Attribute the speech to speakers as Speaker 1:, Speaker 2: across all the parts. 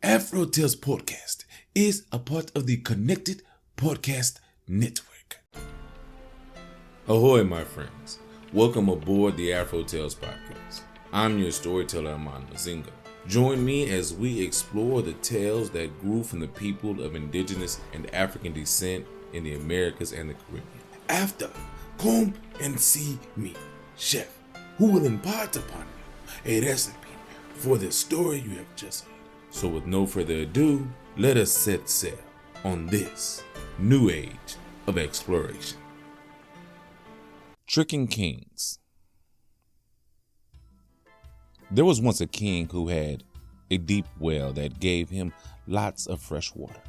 Speaker 1: AfroTales Podcast is a part of the Connected Podcast Network.
Speaker 2: Ahoy, my friends. Welcome aboard the AfroTales Podcast. I'm your storyteller, Aman Mazinga. Join me as we explore the tales that grew from the people of indigenous and African descent in the Americas and the Caribbean.
Speaker 1: After, come and see me, chef, who will impart upon you a recipe for the story you have just heard.
Speaker 2: So with no further ado, let us set sail on this new age of exploration. Trickin Kings. There was once a king who had a deep well that gave him lots of fresh water.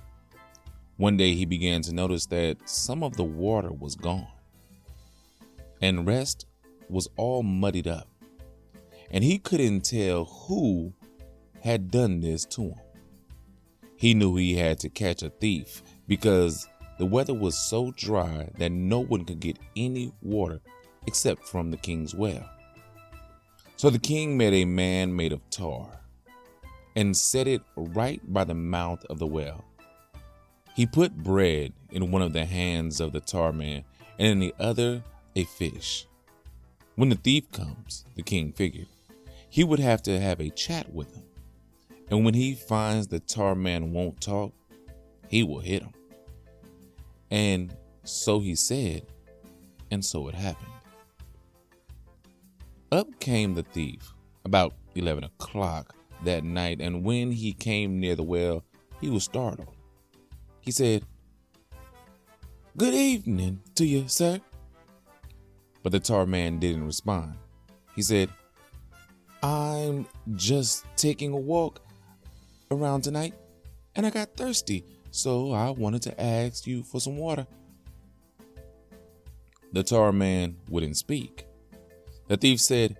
Speaker 2: One day he began to notice that some of the water was gone, and the rest was all muddied up, and he couldn't tell who had done this to him. He knew he had to catch a thief because the weather was so dry that no one could get any water except from the king's well. So the king met a man made of tar and set it right by the mouth of the well. He put bread in one of the hands of the tar man and in the other a fish. When the thief comes, the king figured, he would have to have a chat with him. And when he finds the tar man won't talk, he will hit him. And so he said, and so it happened. Up came the thief about 11 o'clock that night, and when he came near the well, he was startled. He said, "Good evening to you, sir." But the tar man didn't respond. He said, "I'm just taking a walk around tonight, and I got thirsty, so I wanted to ask you for some water." The tar man wouldn't speak. The thief said,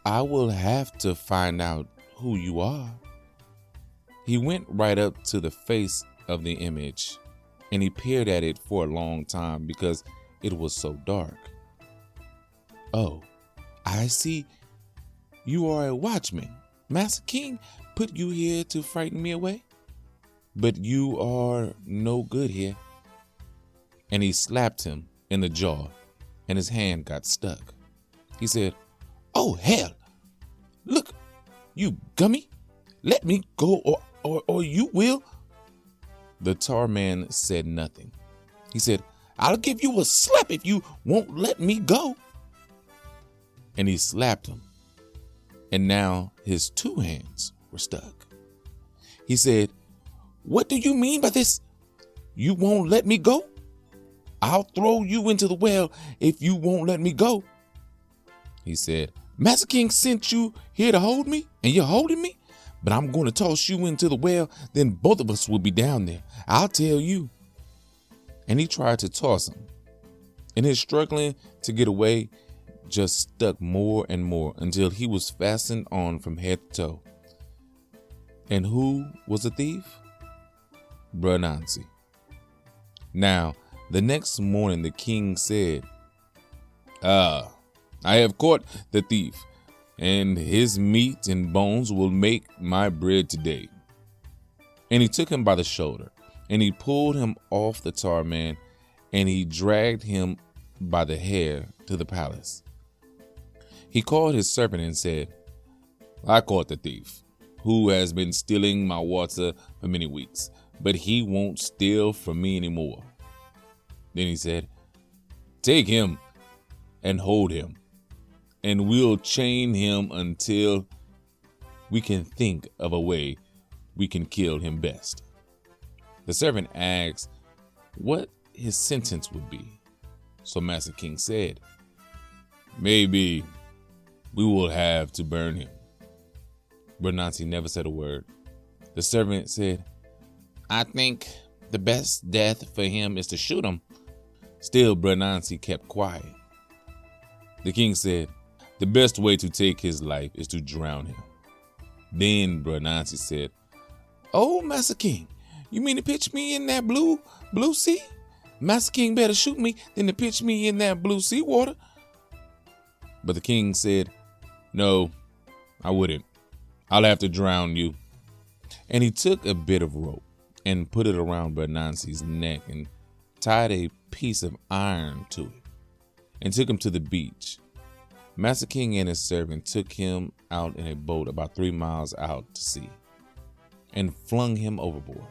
Speaker 2: "I will have to find out who you are." He went right up to the face of the image, and he peered at it for a long time because it was so dark. "Oh, I see. You are a watchman. Master King put you here to frighten me away, but you are no good here." And he slapped him in the jaw, and his hand got stuck. He said, "Oh, hell, look, you gummy, let me go or you will." The tar man said nothing. He said, "I'll give you a slap if you won't let me go." And he slapped him, and now his two hands were stuck. He said, "What do you mean by this? You won't let me go? I'll throw you into the well if you won't let me go." He said, "Master King sent you here to hold me, and you're holding me? But I'm going to toss you into the well, then both of us will be down there. I'll tell you." And he tried to toss him, and his struggling to get away just stuck more and more until he was fastened on from head to toe. And who was the thief? Bruh Anansi. Now, the next morning the king said, I have caught the thief, and his meat and bones will make my bread today." And he took him by the shoulder, and he pulled him off the tar man, and he dragged him by the hair to the palace. He called his servant and said, "I caught the thief, who has been stealing my water for many weeks, but he won't steal from me anymore." Then he said, "Take him and hold him, and we'll chain him until we can think of a way we can kill him best." The servant asked what his sentence would be. So Master King said, "Maybe we will have to burn him." Bruh Anansi never said a word. The servant said, "I think the best death for him is to shoot him." Still, Bruh Anansi kept quiet. The king said, "The best way to take his life is to drown him." Then Bruh Anansi said, "Oh, Master King, you mean to pitch me in that blue sea? Master King better shoot me than to pitch me in that blue sea water." But the king said, "No, I wouldn't. I'll have to drown you." And he took a bit of rope and put it around Bruh Anansi's neck and tied a piece of iron to it and took him to the beach. Master King and his servant took him out in a boat about 3 miles out to sea and flung him overboard.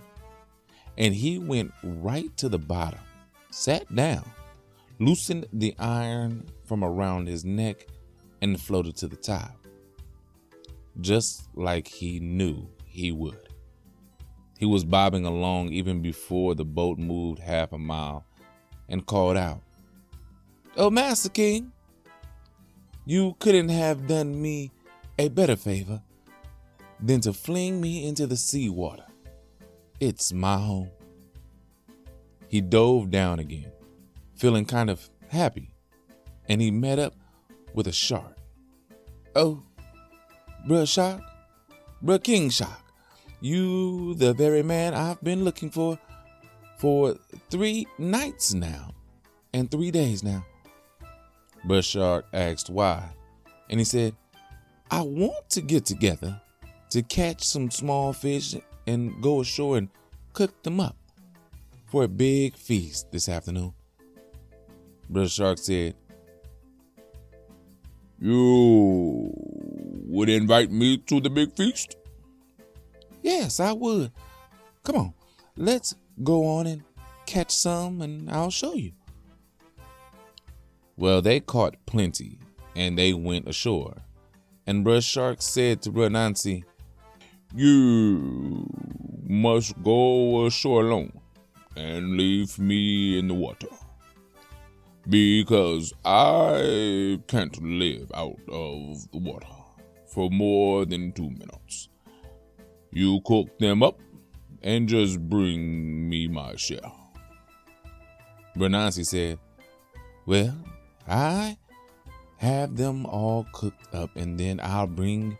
Speaker 2: And he went right to the bottom, sat down, loosened the iron from around his neck, and floated to the top, just like he knew he would. He was bobbing along even before the boat moved half a mile and called out, "Oh, Master King, you couldn't have done me a better favor than to fling me into the seawater. It's my home." He dove down again, feeling kind of happy, and he met up with a shark. "Oh, Bruh King Shark, you the very man I've been looking for 3 nights now and 3 days now." Bruh Shark asked why, and he said, "I want to get together to catch some small fish and go ashore and cook them up for a big feast this afternoon." Bruh Shark said, "You would invite me to the big feast?" "Yes, I would. Come on, let's go on and catch some and I'll show you." Well, they caught plenty and they went ashore. And Bruh Shark said to Bruh Anansi, "You must go ashore alone and leave me in the water, because I can't live out of the water for more than 2 minutes. You cook them up and just bring me my share." Bruh Anansi said, "Well, I have them all cooked up and then I'll bring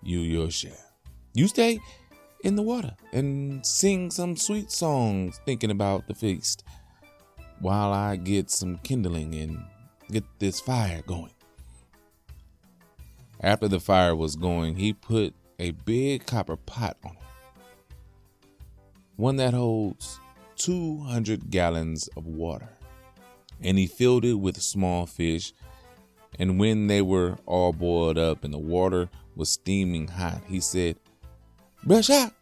Speaker 2: you your share. You stay in the water and sing some sweet songs thinking about the feast while I get some kindling and get this fire going." After the fire was going, he put a big copper pot on it, one that holds 200 gallons of water, and he filled it with small fish. And when they were all boiled up and the water was steaming hot, he said, "Bruh Shark,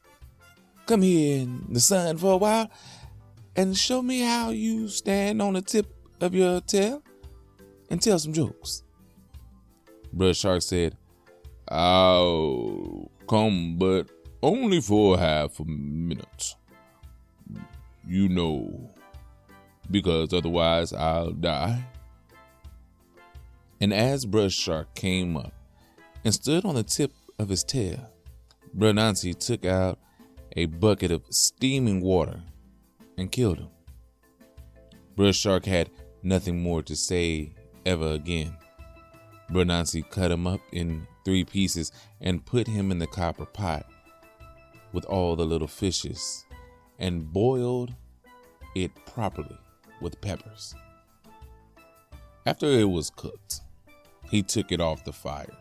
Speaker 2: come here in the sun for a while and show me how you stand on the tip of your tail and tell some jokes." Bruh Shark said, "I'll come, but only for half a minute, you know, because otherwise I'll die." And as Bruh Shark came up and stood on the tip of his tail, Bruh Anansi took out a bucket of steaming water and killed him. Bruh Shark had nothing more to say ever again. Bruh Anansi cut him up in 3 pieces and put him in the copper pot with all the little fishes and boiled it properly with peppers. After it was cooked, he took it off the fire.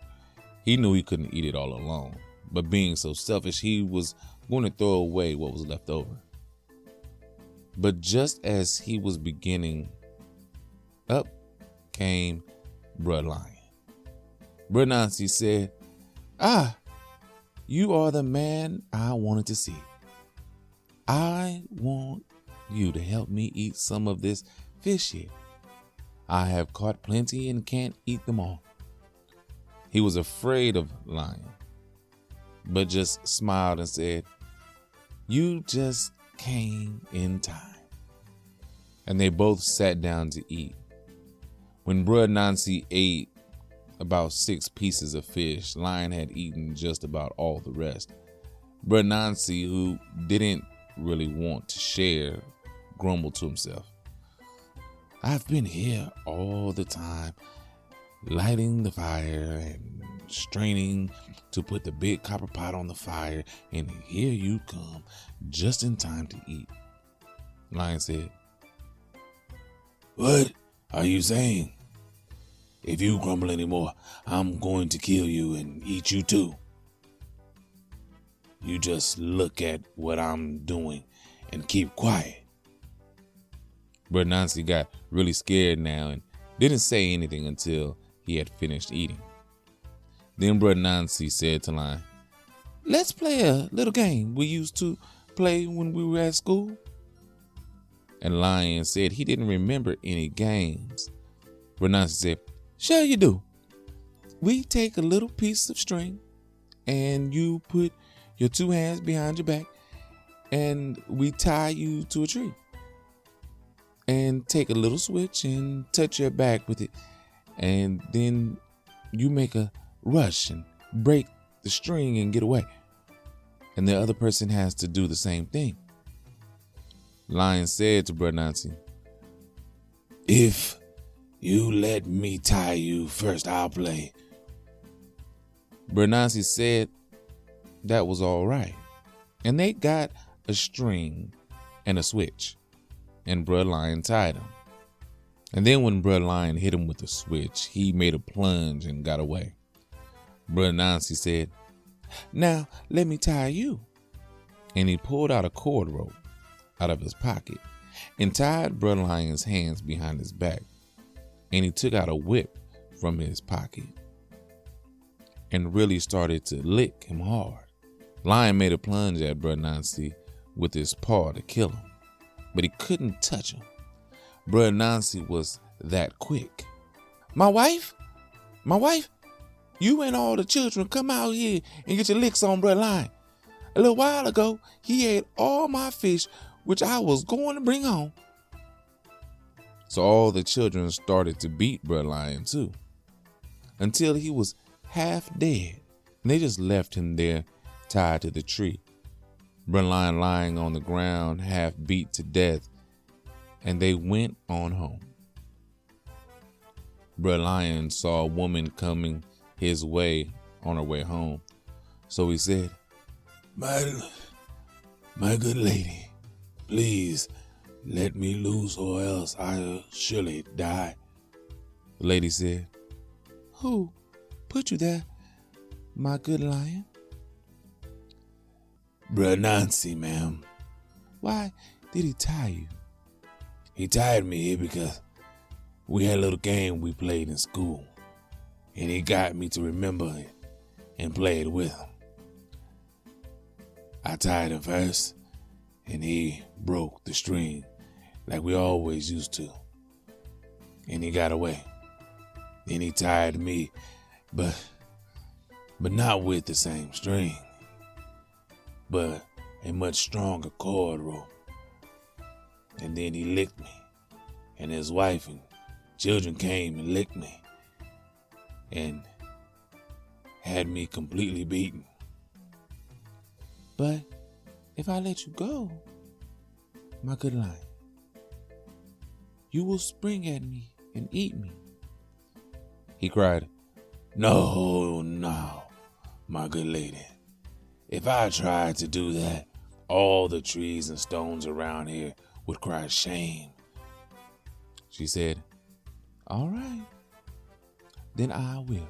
Speaker 2: He knew he couldn't eat it all alone, but being so selfish, he was going to throw away what was left over. But just as he was beginning, up came Bruh Lion. Bruh Anansi said, "Ah, you are the man I wanted to see. I want you to help me eat some of this fish here. I have caught plenty and can't eat them all." He was afraid of Lion, but just smiled and said, "You just came in time." And they both sat down to eat. When Bruh Anansi ate about 6 pieces of fish, Lion had eaten just about all the rest. Bruh Anansi, who didn't really want to share, grumbled to himself, "I've been here all the time, lighting the fire and straining to put the big copper pot on the fire, and here you come just in time to eat." Lion said, "What are you saying? If you grumble anymore, I'm going to kill you and eat you too."
Speaker 1: you just look at what I'm doing and keep quiet.
Speaker 2: Bruh Anansi got really scared now and didn't say anything until he had finished eating. Then Bruh Anansi said to Lion, "Let's play a little game we used to play when we were at school." And Lion said he didn't remember any games. Bruh Anansi said, "Sure you do. We take a little piece of string and you put your two hands behind your back and we tie you to a tree. And take a little switch and touch your back with it. And then you make a rush and break the string and get away. And the other person has to do the same thing." Lion said to Bruh Anansi,
Speaker 1: "If you let me tie you first, I'll play."
Speaker 2: Bruh Anansi said that was all right. And they got a string and a switch. And Bruh Lion tied him. And then when Bruh Lion hit him with the switch, he made a plunge and got away. Bruh Anansi said, "Now let me tie you." And he pulled out a cord rope out of his pocket and tied Bruh Lion's hands behind his back. And he took out a whip from his pocket and really started to lick him hard. Lion made a plunge at Bruh Anansi with his paw to kill him, but he couldn't touch him. Bruh Anansi was that quick. My wife, you and all the children come out here and get your licks on Bruh Lion. A little while ago, he ate all my fish, which I was going to bring home." So all the children started to beat Bruh Lion too, until he was half dead, and they just left him there tied to the tree. Bruh Lion lying on the ground, half beat to death, and they went on home. Bruh Lion saw a woman coming his way on her way home, so he said,
Speaker 1: My good lady, please let me loose or else I'll surely die."
Speaker 2: The lady said, "Who put you there, my good lion?"
Speaker 1: "Bruh Anansi, ma'am."
Speaker 2: "Why did he tie you?"
Speaker 1: "He tied me here because we had a little game we played in school, and he got me to remember it and play it with him. I tied him first, and he broke the string like we always used to, and he got away. Then he tied me, but not with the same string, but a much stronger cord rope. And then he licked me, and his wife and children came and licked me and had me completely beaten."
Speaker 2: "But if I let you go, my good lion, you will spring at me and eat me," he cried.
Speaker 1: No, my good lady. If I tried to do that, all the trees and stones around here would cry shame."
Speaker 2: She said, "All right, then I will."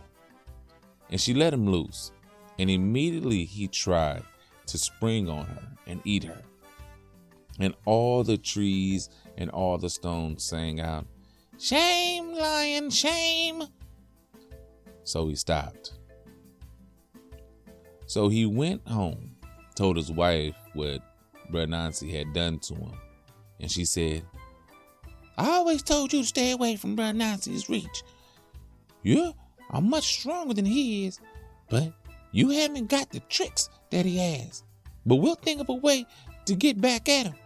Speaker 2: And she let him loose, and immediately he tried to spring on her and eat her. And all the trees and all the stones sang out, "Shame, lion, shame." So he stopped. So he went home, told his wife what Bruh Anansi had done to him. And she said, "I always told you to stay away from Bruh Anansi's reach. You are much stronger than he is, but you haven't got the tricks that he has. But we'll think of a way to get back at him."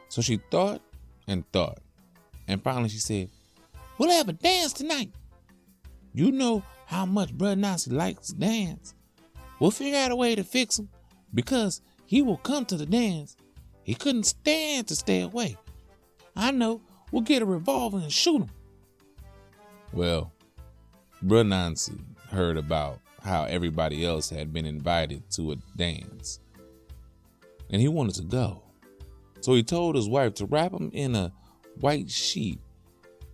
Speaker 2: So she thought and thought. And finally she said, "We'll have a dance tonight. You know how much Bruh Anansi likes to dance. We'll figure out a way to fix him because he will come to the dance. He couldn't stand to stay away. I know, we'll get a revolver and shoot him." Well, Bruh Anansi heard about how everybody else had been invited to a dance, and he wanted to go. So he told his wife to wrap him in a white sheet,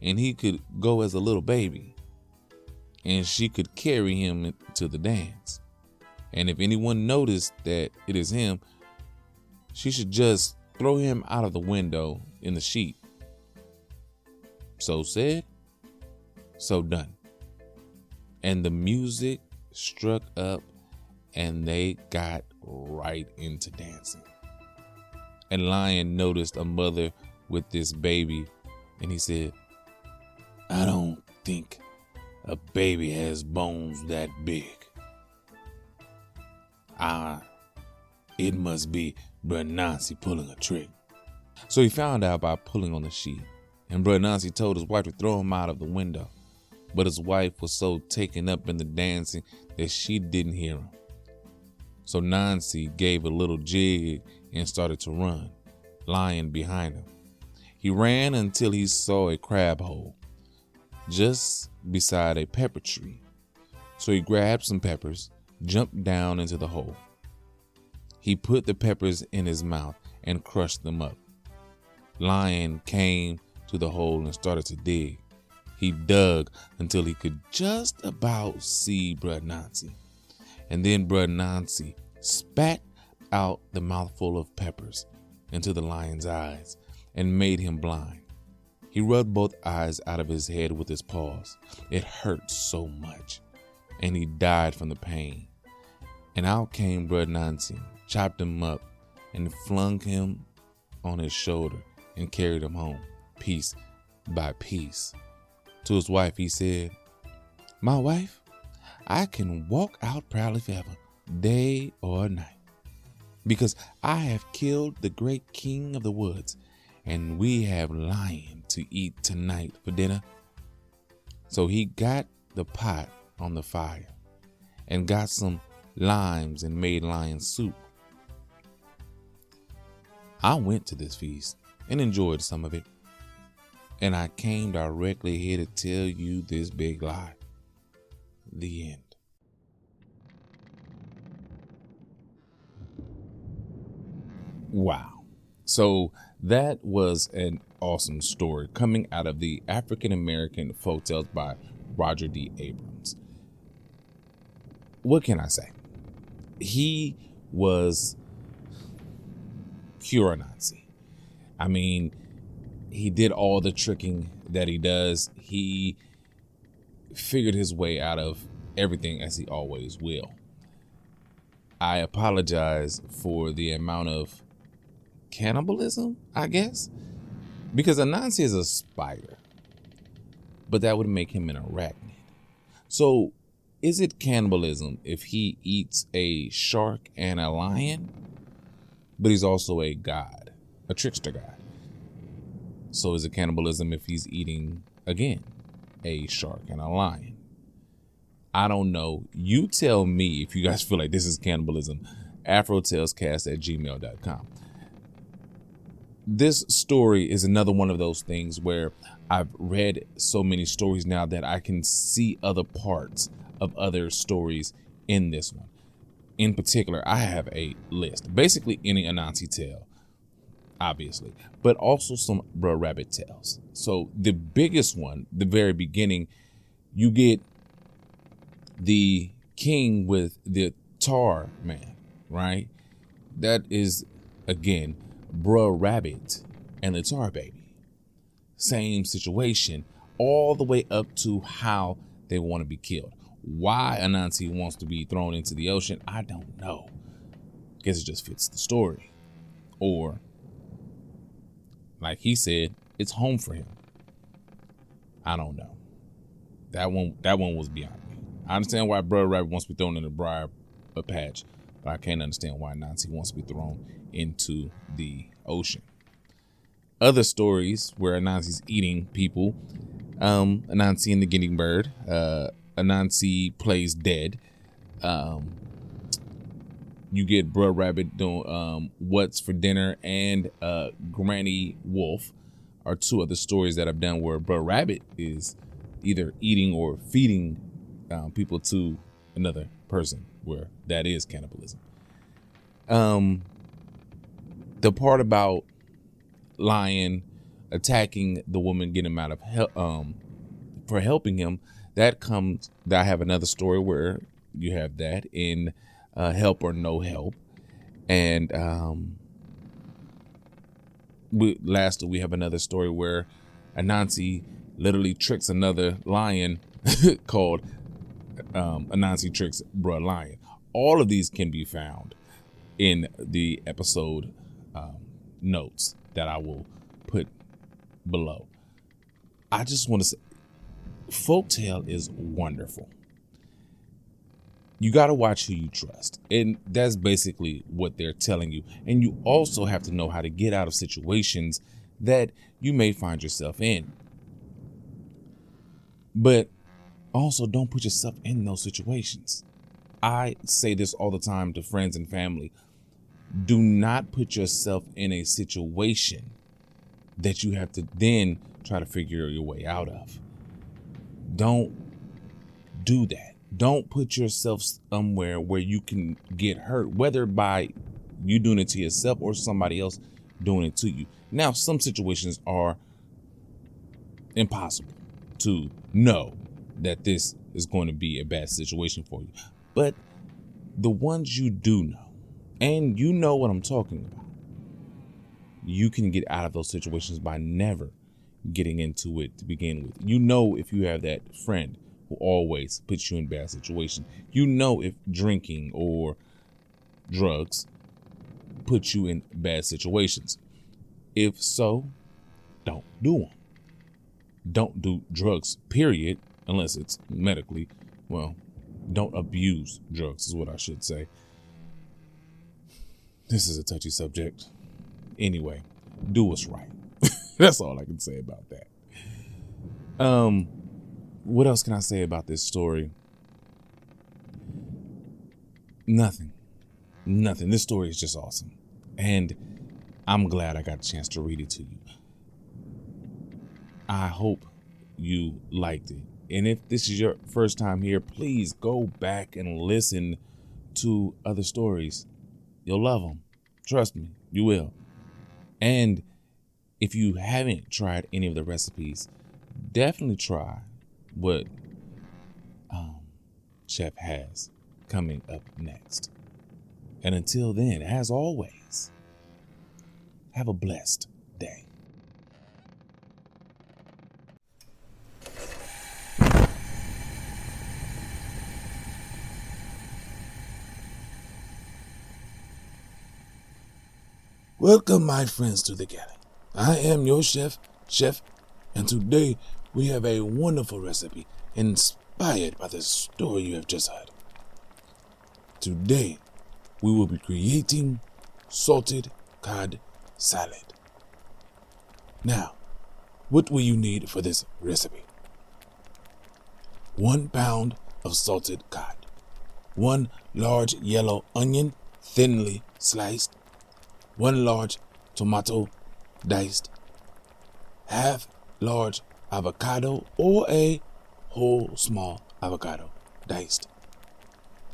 Speaker 2: and he could go as a little baby, and she could carry him to the dance. And if anyone noticed that it is him, she should just throw him out of the window in the sheet. So said, so done. And the music struck up and they got right into dancing. And Lion noticed a mother with this baby and he said, I don't think a baby has bones that big. It must be Bruh Anansi pulling a trick. So he found out by pulling on the sheet, and Bruh Anansi told his wife to throw him out of the window. But his wife was so taken up in the dancing that she didn't hear him. So Nancy gave a little jig and started to run, Lion behind him. He ran until he saw a crab hole just beside a pepper tree. So he grabbed some peppers, jumped down into the hole. He put the peppers in his mouth and crushed them up. Lion came to the hole and started to dig. He dug until he could just about see Bruh Anansi. And then Bruh Anansi spat out the mouthful of peppers into the lion's eyes and made him blind. He rubbed both eyes out of his head with his paws. It hurt so much, and he died from the pain. And out came Bruh Anansi, chopped him up, and flung him on his shoulder and carried him home, piece by piece. To his wife, he said, my wife, I can walk out proudly forever, day or night, because I have killed the great king of the woods, and we have lion to eat tonight for dinner. So he got the pot on the fire and got some limes and made lion soup. I went to this feast and enjoyed some of it, and I came directly here to tell you this big lie. The end. Wow. So that was an awesome story coming out of the African American Folktales by Roger D. Abrams. What can I say? He was pure Anansi. I mean, he did all the tricking that he does. He figured his way out of everything, as he always will. I apologize for the amount of cannibalism, I guess, because Anansi is a spider, but that would make him an arachnid. So is it cannibalism if he eats a shark and a lion, but he's also a god, a trickster god? So is it cannibalism if he's eating, again, a shark and a lion? I don't know. You tell me if you guys feel like this is cannibalism. AfroTalesCast@gmail.com. This story is another one of those things where I've read so many stories now that I can see other parts of other stories in this one. In particular, I have a list. Basically any Anansi tale, obviously, but also some Bruh Rabbit tales. So the biggest one, the very beginning, you get the king with the tar man, right? That is, again, Bruh Rabbit and the tar baby. Same situation, all the way up to how they want to be killed. Why Anansi wants to be thrown into the ocean, I don't know. Guess it just fits the story. Or, like he said, it's home for him. I don't know. That one was beyond me. I understand why Bruh Rabbit wants to be thrown in a briar patch, but I can't understand why Anansi wants to be thrown into the ocean. Other stories where Anansi's eating people, Anansi and the Guinea bird, Anansi plays dead. You get Bruh Rabbit doing What's for Dinner, and Granny Wolf are two other stories that I've done where Bruh Rabbit is either eating or feeding people to another person, where that is cannibalism. The part about Lion attacking the woman, getting him out of for helping him, that I have another story where you have that in help or no help. And lastly, we have another story where Anansi literally tricks another lion called Anansi tricks Bruh Lion. All of these can be found in the episode notes that I will put below. I just want to say, Folktale is wonderful. You got to watch who you trust. And that's basically what they're telling you. And you also have to know how to get out of situations that you may find yourself in. But also don't put yourself in those situations. I say this all the time to friends and family. Do not put yourself in a situation that you have to then try to figure your way out of. Don't do that. Don't put yourself somewhere where you can get hurt, whether by you doing it to yourself or somebody else doing it to you. Now, some situations are impossible to know that this is going to be a bad situation for you. But the ones you do know, and you know what I'm talking about, you can get out of those situations by never getting into it to begin with. You know, if you have that friend who always puts you in bad situations. You know if drinking or drugs put you in bad situations. If so, don't do them. Don't do drugs, period, unless it's medically. Well, don't abuse drugs is what I should say. This is a touchy subject. Anyway, do what's right. That's all I can say about that. What else can I say about this story? Nothing. This story is just awesome. And I'm glad I got a chance to read it to you. I hope you liked it. And if this is your first time here, please go back and listen to other stories. You'll love them. Trust me, you will. And if you haven't tried any of the recipes, definitely try what Chef has coming up next. And until then, as always, have a blessed day. Welcome, my friends, to the Galley. I am your chef, and today we have a wonderful recipe inspired by the story you have just heard. Today, we will be creating Salted Cod Salad. Now, what will you need for this recipe? 1 pound of salted cod, 1 large yellow onion thinly sliced, 1 large tomato diced, half large avocado or a whole small avocado diced,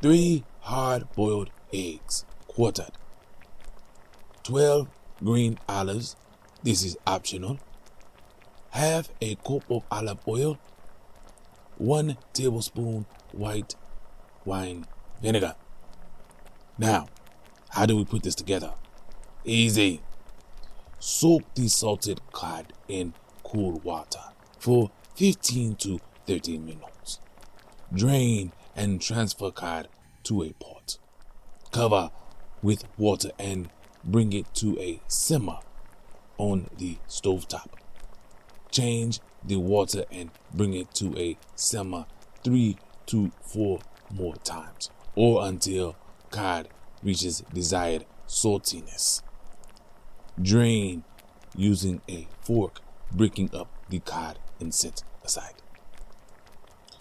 Speaker 2: 3 hard-boiled eggs quartered, 12 green olives, this is optional, half a cup of olive oil, 1 tablespoon white wine vinegar. Now, how do we put this together? Easy. Soak the salted cod in cool water for 15 to 30 minutes. Drain and transfer cod to a pot. Cover with water and bring it to a simmer on the stovetop. Change the water and bring it to a simmer 3 to 4 more times, or until cod reaches desired saltiness. Drain using a fork, breaking up the cod and set aside.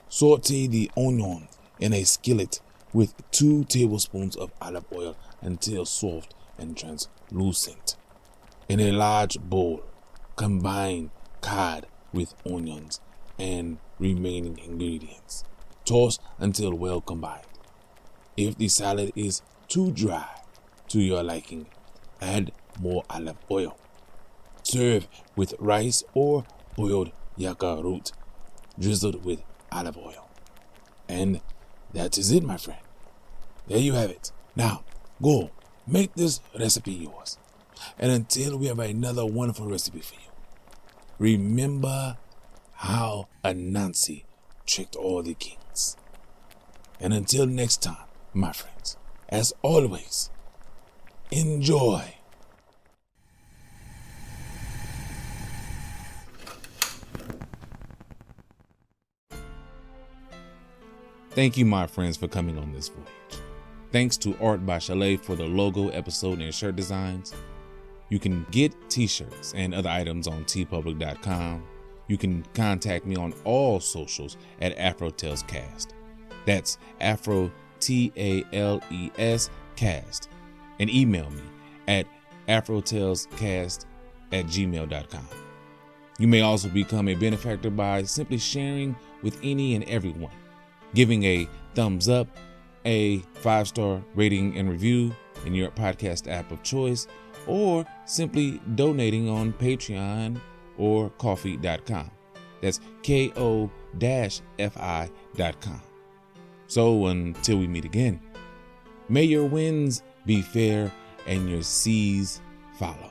Speaker 2: Saute the onion in a skillet with 2 tablespoons of olive oil until soft and translucent. In a large bowl, combine cod with onions and remaining ingredients. Toss until well combined. If the salad is too dry to your liking, add more olive oil. Serve with rice or boiled yucca root drizzled with olive oil. And that is it, my friend.
Speaker 1: There you have it. Now, go make this recipe yours. And until we have another wonderful recipe for you, remember how Anansi tricked all the kings. And until next time, my friends, as always, enjoy.
Speaker 2: Thank you, my friends, for coming on this voyage. Thanks to Art by Chalet for the logo, episode, and shirt designs. You can get t-shirts and other items on tpublic.com. You can contact me on all socials at AfroTalesCast. That's AfroTalesCast. And email me at AfroTalesCast@gmail.com. You may also become a benefactor by simply sharing with any and everyone, giving a thumbs up, a 5-star rating and review in your podcast app of choice, or simply donating on Patreon or Ko-fi.com. That's ko-fi.com. So until we meet again, may your winds be fair and your seas follow.